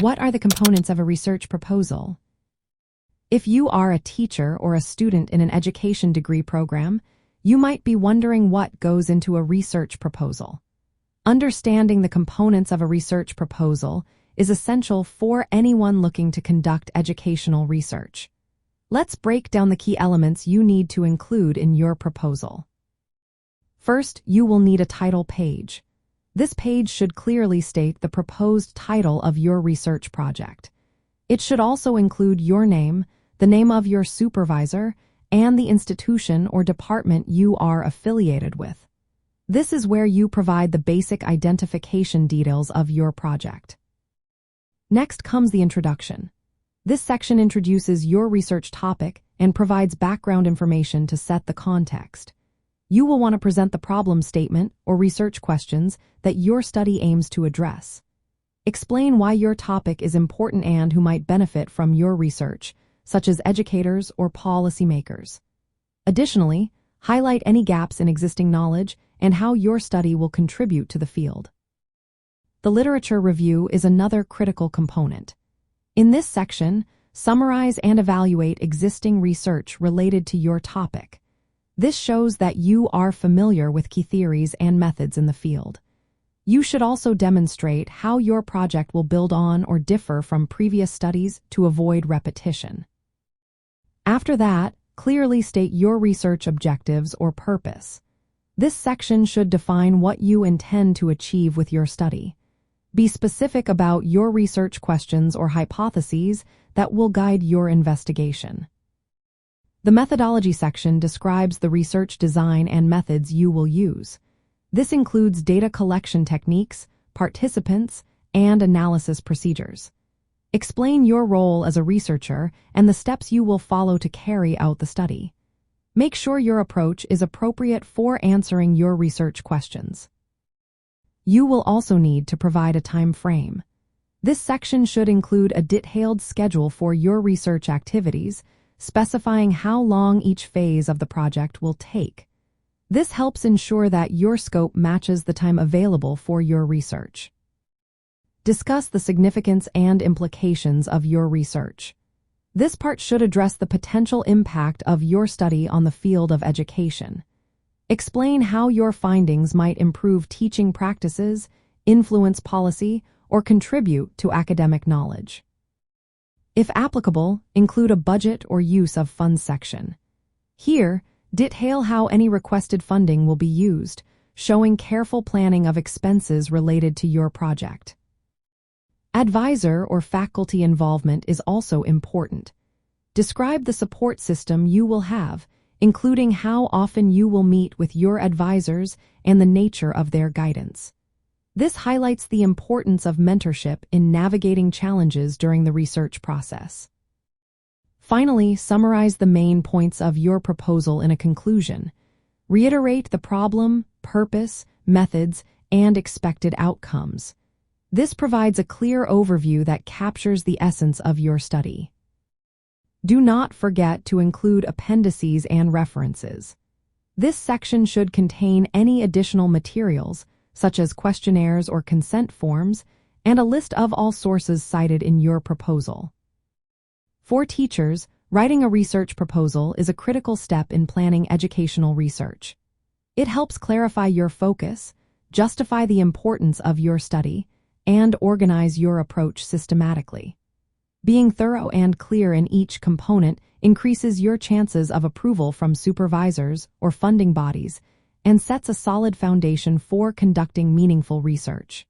What are the components of a research proposal? If you are a teacher or a student in an education degree program, you might be wondering what goes into a research proposal. Understanding the components of a research proposal is essential for anyone looking to conduct educational research. Let's break down the key elements you need to include in your proposal. First, you will need a title page. This page should clearly state the proposed title of your research project. It should also include your name, the name of your supervisor, and the institution or department you are affiliated with. This is where you provide the basic identification details of your project. Next comes the introduction. This section introduces your research topic and provides background information to set the context. You will want to present the problem statement or research questions that your study aims to address. Explain why your topic is important and who might benefit from your research, such as educators or policymakers. Additionally, highlight any gaps in existing knowledge and how your study will contribute to the field. The literature review is another critical component. In this section, summarize and evaluate existing research related to your topic. This shows that you are familiar with key theories and methods in the field. You should also demonstrate how your project will build on or differ from previous studies to avoid repetition. After that, clearly state your research objectives or purpose. This section should define what you intend to achieve with your study. Be specific about your research questions or hypotheses that will guide your investigation. The methodology section describes the research design and methods you will use. This includes data collection techniques, participants, and analysis procedures. Explain your role as a researcher and the steps you will follow to carry out the study. Make sure your approach is appropriate for answering your research questions. You will also need to provide a time frame. This section should include a detailed schedule for your research activities, specifying how long each phase of the project will take. This helps ensure that your scope matches the time available for your research. Discuss the significance and implications of your research. This part should address the potential impact of your study on the field of education. Explain how your findings might improve teaching practices, influence policy, or contribute to academic knowledge. If applicable, include a budget or use of funds section. Here, detail how any requested funding will be used, showing careful planning of expenses related to your project. Advisor or faculty involvement is also important. Describe the support system you will have, including how often you will meet with your advisors and the nature of their guidance. This highlights the importance of mentorship in navigating challenges during the research process. Finally, summarize the main points of your proposal in a conclusion. Reiterate the problem, purpose, methods, and expected outcomes. This provides a clear overview that captures the essence of your study. Do not forget to include appendices and references. This section should contain any additional materials, such as questionnaires or consent forms, and a list of all sources cited in your proposal. For teachers, writing a research proposal is a critical step in planning educational research. It helps clarify your focus, justify the importance of your study, and organize your approach systematically. Being thorough and clear in each component increases your chances of approval from supervisors or funding bodies and sets a solid foundation for conducting meaningful research.